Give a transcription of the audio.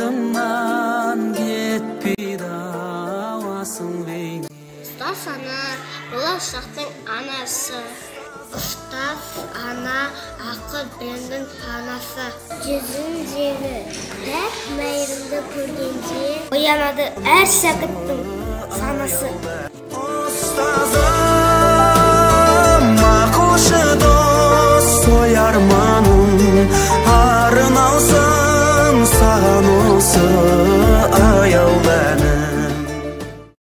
алдымнан кетпейді ауасың бейне. Ұстаз ана болашақтың анасы. Ұстаз ана ақыл білімнің панасы. Жүзіндегі дәп мейірімді көргенде оянады әр шәкірттің санасы. Ұстазым ақылшы дос, ой арманым арналсын саған осы